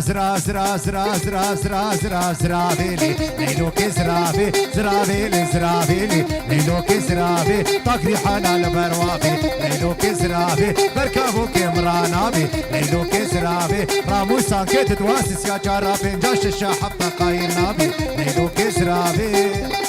زرا زرا زرا زرا زرا زرا زرا زرافيلي ليلوك زرافي زرافيلي زرافيلي ليلوك زرافي طاقري حنا البروابي ليلوك زرافي بركبوك مرانابي ليلوك زرافي راموسان كي تتواسس يا جرافي جاش الشحب قاير نابي ليلوك زرافي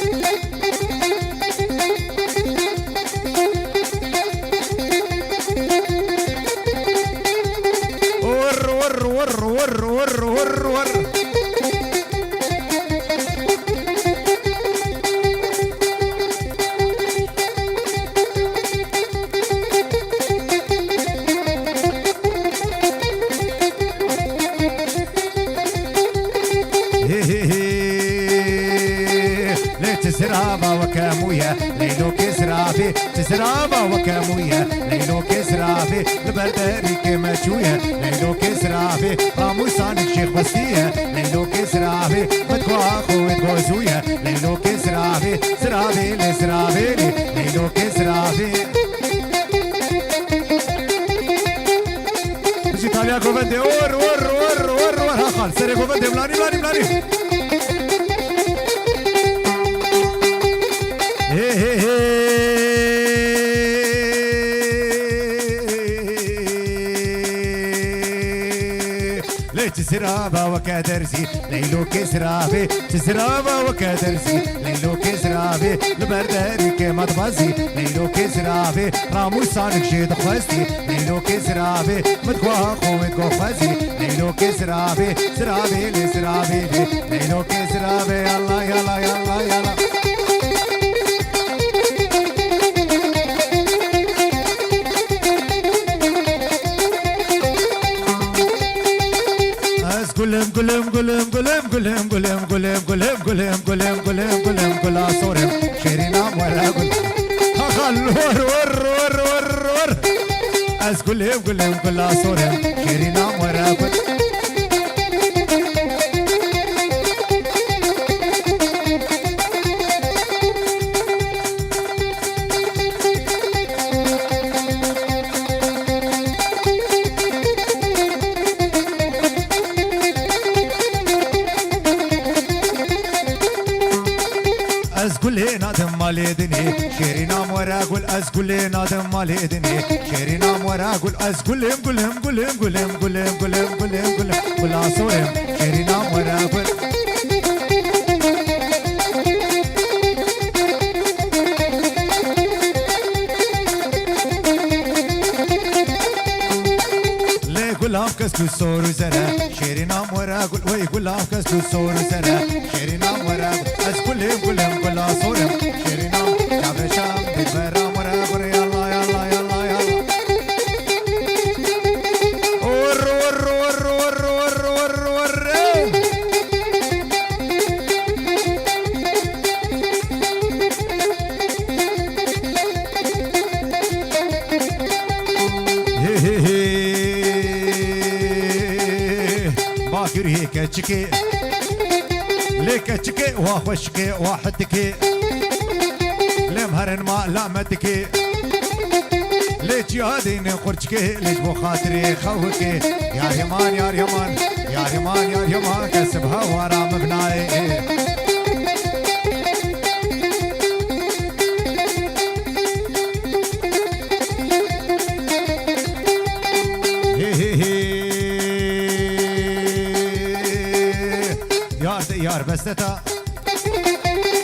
تزرابا وكامويا ليلوك زرافي تزرابا وكامويا ليلوك زرافي البرداري كيما شوية ليلوك زرافي راموسانك شيخ بسية ليلوك زرافي متكو اخو متكو زوية ليلوك زرافي زرافي لزرافي ليلوك زرافي بجي تاليا كوفندي ور ور ور ور ور هاخال سري كوفندي ملاني ملاني ملاني تزرابا وكادرزي ليلوك زرافي تزرابا وكادرزي ليلوك زرافي البرداري كيما تبزي ليلوك زرافي راموسانك شي تخوزي ليلوك زرافي متكو اخو متكو خزي ليلوك زرافي زرافي لزرافي ليلوك زرافي يلا يلا يلا يلا قلم قلم قلم قلم قلم قلم قلم قلم قلم قلم قلم قلم قلا صورم شيرينا ولا قل خل ور ور ور ور ور از قلم قلم قلا صورم شيرينا ولا قل أزقل نادم مالدني شيرينا مورا قول أزقل نادم مالدني شيرينا مورا قول أزقل قلم قلم قلم قلم قلم قلم قلم قل صورم شيرينا مورا قول قلام كسكو صور زرا شيرينا مورا قول وي قلام كسكو صور زرا شيرينا مورا أزقل قلم قلا صورم شيرينا كابشام بتبرا مورا قول يلا يلا يلا يلا ور ور ور ور ور ور ور باكر هيك تشكي ليك تشكي وخشكي واحدكي لمهرن ما لامتكي ليش يادين قرشكي ليش بو خاطري خوكي يا يمان يا يمان يا يمان يا يمان كسبها ورا مبناي يار بستتا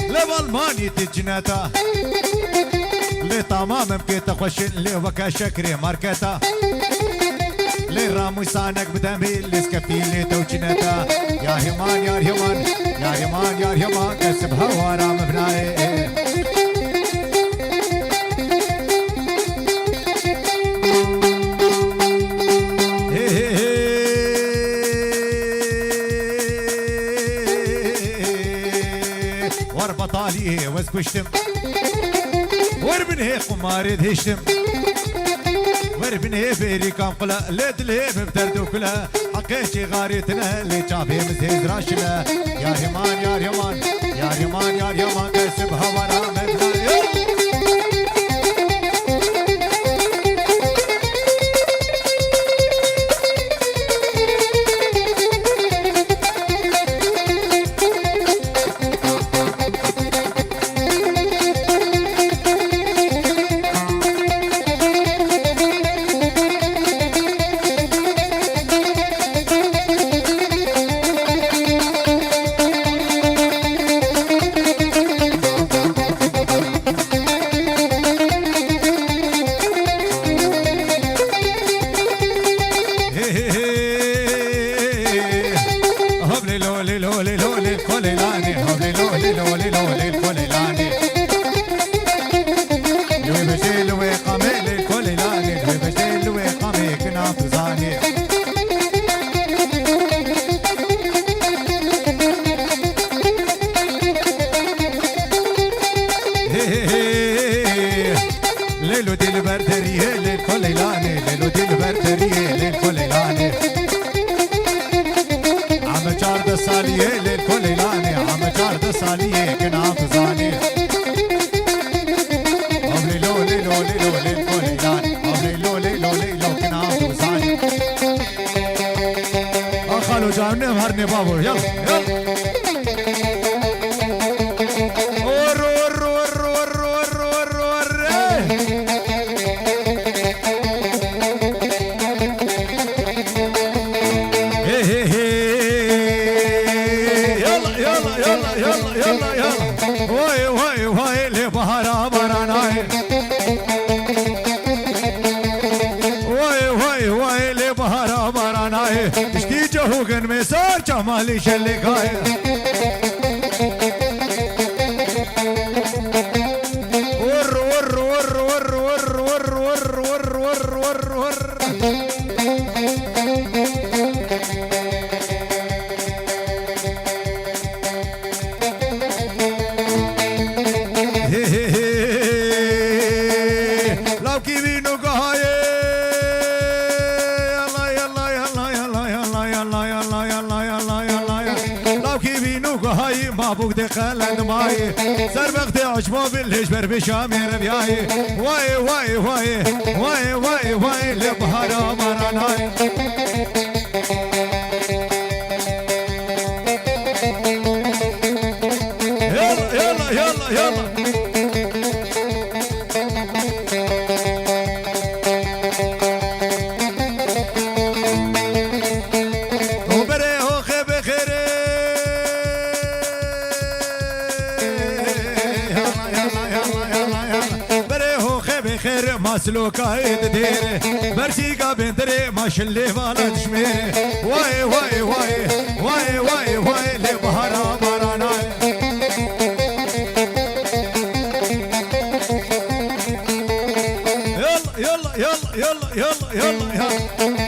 لبالماني تجنتا لي تمام بكيتا خوش لي وكا شكري ماركتا لي راموسانك بدمي لي سكفي لي توجنتا يا همان يا همان يا همان يا همان كسبها ورا مبناي بطالي وزكشتم وربن هي قماري دهشتم وربن هي بيري كام قلا ليد لي بتردو كلها حقيتي غاريتنا اللي شافي مزيد راشنا يا همان يا همان يا همان يا همان كسبها ورا مبناي لولي لولي لولي لولي الكوليلاني لولي لولي لولي لولي الكوليلاني لوي بجي لوي قامي الكوليلاني لوي بجي لوي قامي كنا فزاني ليلو دي البردريه للكوليلاني ليلو دي البردريه للكوليلاني عم جارد صاليه للكوليلاني عم جارد صاليه كنا فزاني أولي لولي لولي لولي الكوليلاني أولي لولي لولي لو كنا فزاني خالو جاوني مهرني بابو يلا يلا واي واي واي لبهارا براناي واي واي واي لبهارا براناي اشتي جهوغن مسار جمالي شلقاي ور ور ور ور ور ور ور ور ور ور مابوك دخلن ماي سربختي عشبو بالهجبر بشامي ربياي واي واي واي واي واي واي لبهارا مراناي يلا يلا يلا يلا مسلوكا يدير برسيقا بندري ماش اللي فالا تشمير واي واي واي واي واي واي لبهارا مراناي يلا يلا يلا يلا يلا يلا يلا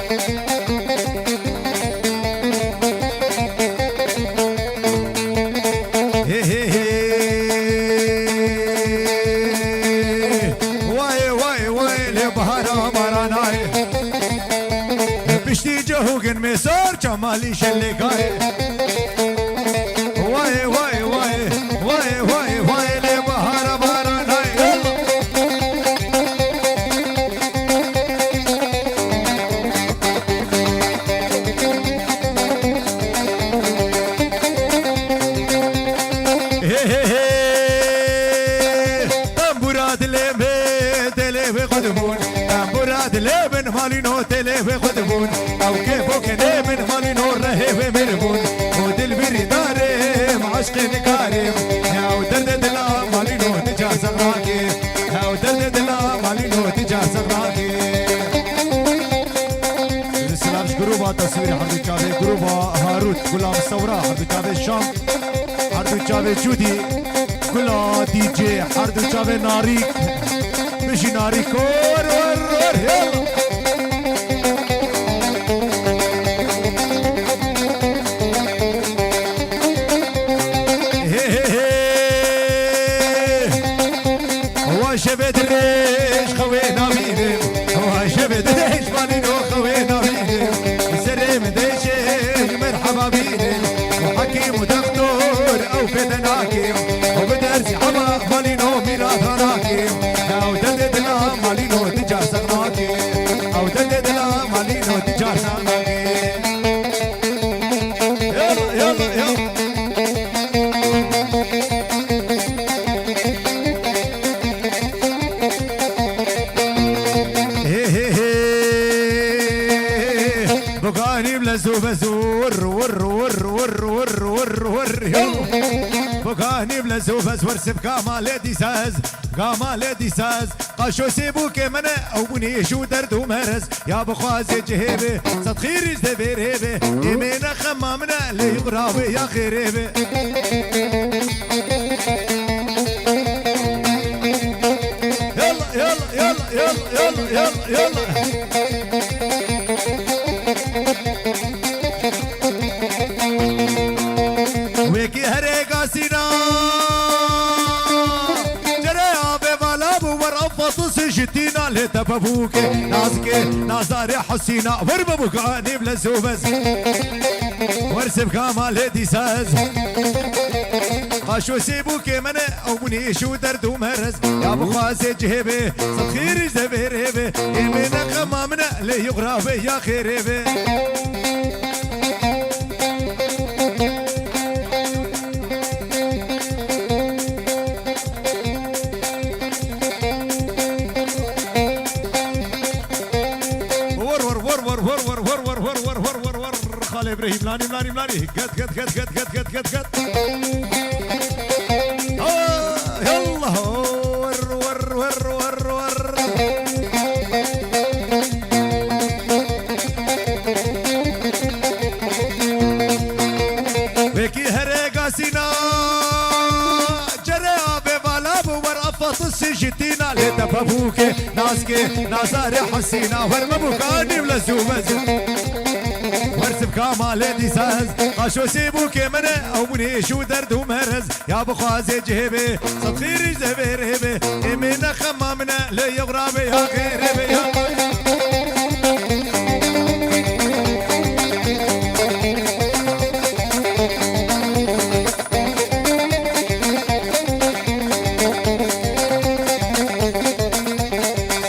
مسار جمالي شلقاي واي واي واي واي واي واي لبهارا براناي تنبورات لبه تلبه قدمون تنبورات لبن مالينو تلبه قدمون او كيفو كده من مالي نور رهيب مربون ودل بري دارم عشق نكارم يا ودرد دلا مالي نور تجاز الراكي يا ودرد دلا مالي نور تجاز الراكي السلام جروبا تصوير حردو جاوي جروبا هاروت كلها مصورة حردو جاوي الشام حردو جاوي جودي كلها دي جي حردو جاوي ناريك بشي ناريك ور ور ور يلا شبت ليش خوينا بيهم وشبت ليش مالينو خوينا بيهم سلم ديش مرحبا بيهم وحكيم ودكتور او فدناكيم وبدرسي حما مالينو ميلاد هناكيم او دندلا مالينو تجاز هناكيم او دندلا مالينو تجاز هناكيم يلا يلا يلا بقاني بلزو بزور ور ور ور ور ور ور بقاني بلزو بزور سبكا مالتي ساز قامال ديساز قاشو سيبوك من او بني شو درد ومرز يا بخواز جهيبه صد خير زبيريبه يمينا خمامنا لي غرابه يا خريبه يلا يلا يلا يلا يلا يلا ويكي هريقا سينا جتينا لتبابوك نازك نازاري حسينا وربابوك اني بلزوبز ورسب كامال ديساز قاشو سيبوك من او مني شو درد ومرز يا بخوازي جهبي صدخيري زبيريبي يمينا خمامنا لي غرابي يا خيريبي ابراهيم لاني ملاني ملاني قد قد قد قد قد قد قد قد يلا ور ور ور ور ور بكي هريقا سينا جرى ببالا بور افط السجتينا لتفابوك ناسكي نازاري حسينا ورمبوكاني ولزومز ورسب كامال ديساز قاشو سيبوك من او مني شو درد ومرز يا بخوازي جهبي صدخيري زبيريبي يمينا خمامنا لي غرابي يا غيريبي يا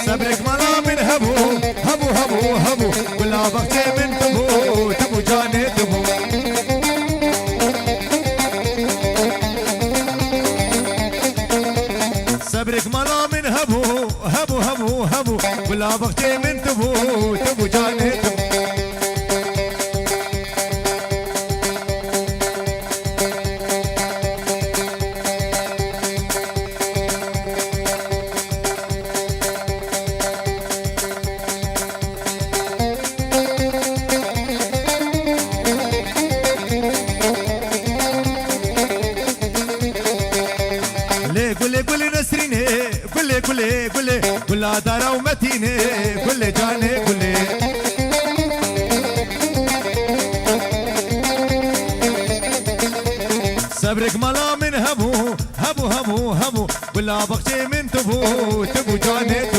صبرك ملا من هبو هبو هبو هبو ولا بختي من تبو تبو جاني تبو صبرك ملا من هبو هبو هبو هبو ولا بختي من تبو تبو جاني تبو كل دارا ومتينه كل جاني كل صبرك ملا من هبو هبو هبو هبو ولا بختي من تبو تبو جاني